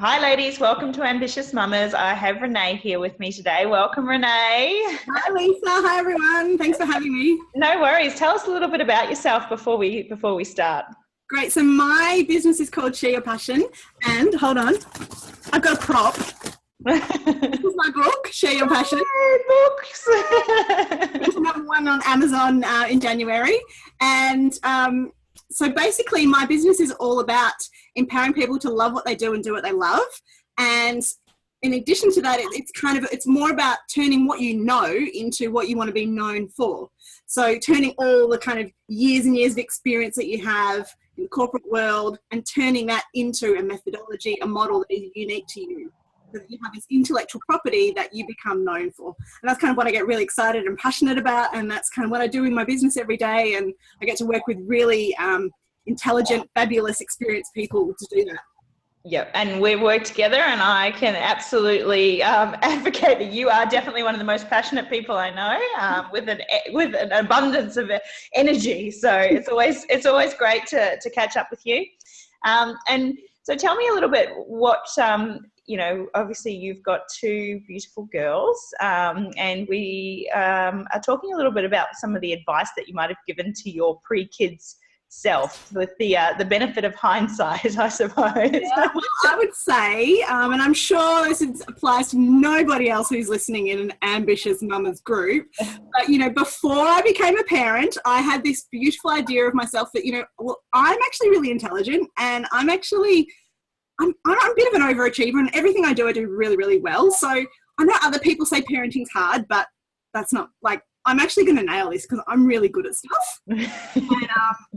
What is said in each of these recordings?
Hi ladies, welcome to Ambitious Mamas. I have Renee here with me today. Welcome Renee. Hi Lisa, hi everyone. Thanks for having me. No worries. Tell us a little bit about yourself before we start. Great. So my business is called Share Your Passion, and hold on, I've got a prop. This is my book, Share Your Passion. Books. It's number one on Amazon in January, and so basically my business is all about empowering people to love what they do and do what they love. And in addition to that, it's more about turning what you know into what you want to be known for. So turning all the kind of years and years of experience that you have in the corporate world and turning that into a methodology, a model that is unique to you. So that you have this intellectual property that you become known for. And that's kind of what I get really excited and passionate about. And that's kind of what I do in my business every day. And I get to work with really intelligent, fabulous, experienced people to do that. Yep, and we work together, and I can absolutely advocate that you are definitely one of the most passionate people I know, with an abundance of energy. So it's always great to catch up with you. And so tell me a little bit what obviously you've got two beautiful girls, and we are talking a little bit about some of the advice that you might have given to your pre-kids self with the benefit of hindsight, I suppose. Yeah, well, I would say, and I'm sure this applies to nobody else who's listening in an Ambitious Mamas group, but before I became a parent, I had this beautiful idea of myself that, I'm actually really intelligent, and I'm a bit of an overachiever, and everything I do really, really well. So I know other people say parenting's hard, but that's not I'm actually going to nail this because I'm really good at stuff, and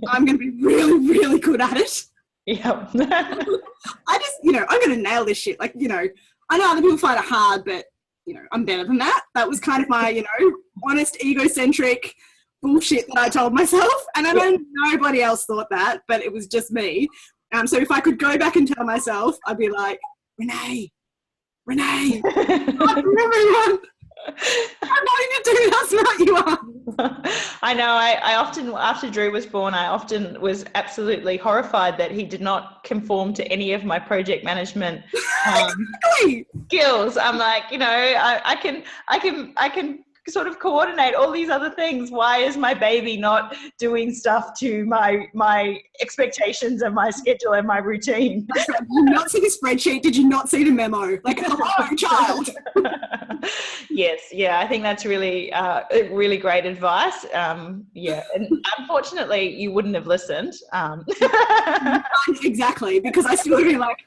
I'm going to be really, really good at it. Yeah. I'm going to nail this shit. I know other people find it hard, but, I'm better than that. That was kind of my, honest, egocentric bullshit that I told myself. And I know nobody else thought that, but it was just me. So if I could go back and tell myself, I'd be like, Renee, everyone. I'm going to do how smart you are. I know. I often, after Drew was born, I often was absolutely horrified that he did not conform to any of my project management skills. I'm like, I can sort of coordinate all these other things. Why is my baby not doing stuff to my expectations and my schedule and my routine? Did you not see the spreadsheet? Did you not see the memo? Hello, child. Yes, yeah, I think that's really really great advice. And unfortunately, you wouldn't have listened. Exactly, because I still be like,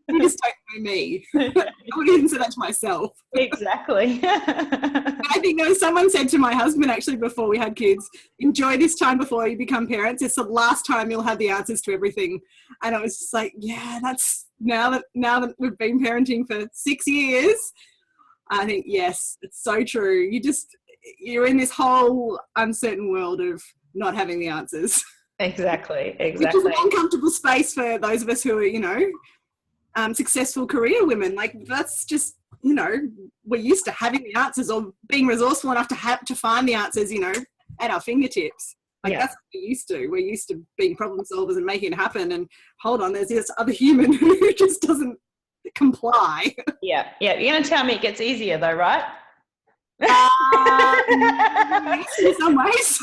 you just don't know me. I would even say that to myself. Exactly. I think someone said to my husband actually before we had kids, enjoy this time before you become parents. It's the last time you'll have the answers to everything. And I was just like, yeah, that's now that we've been parenting for 6 years. I think, yes, it's so true. You're in this whole uncertain world of not having the answers. Exactly. Which is an uncomfortable space for those of us who are, successful career women. That's just, we're used to having the answers or being resourceful enough to find the answers, at our fingertips. That's what we're used to. We're used to being problem solvers and making it happen. And hold on, there's this other human who just doesn't comply. Yeah. You're going to tell me it gets easier though, right? In some ways.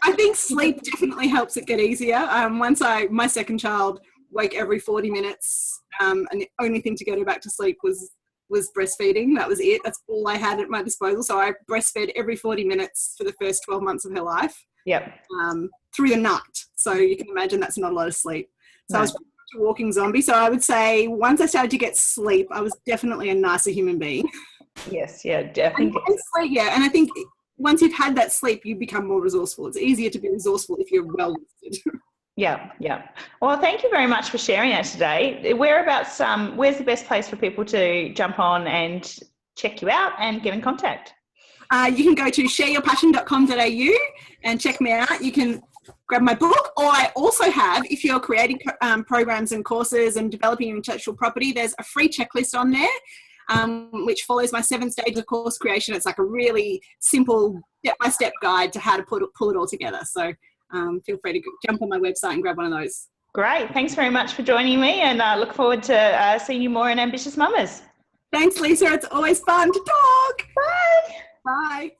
I think sleep definitely helps it get easier. My second child woke every 40 minutes, and the only thing to get her back to sleep was breastfeeding. That was it. That's all I had at my disposal. So I breastfed every 40 minutes for the first 12 months of her life. Yep. Through the night. So you can imagine that's not a lot of sleep. So I was a walking zombie. So I would say once I started to get sleep, I was definitely a nicer human being. Yes, yeah, definitely. And sleep, yeah. And I think once you've had that sleep, you become more resourceful. It's easier to be resourceful if you're well rested. Yeah. Well, thank you very much for sharing that today. Where's the best place for people to jump on and check you out and get in contact? You can go to shareyourpassion.com.au and check me out. You can grab my book, or I also have, if you're creating programs and courses and developing your intellectual property, there's a free checklist on there, which follows my 7 stages of course creation. It's like a really simple step-by-step guide to how to pull it all together. So feel free to jump on my website and grab one of those. Great. Thanks very much for joining me, and I look forward to seeing you more in Ambitious Mamas. Thanks, Lisa. It's always fun to talk. Bye. Bye.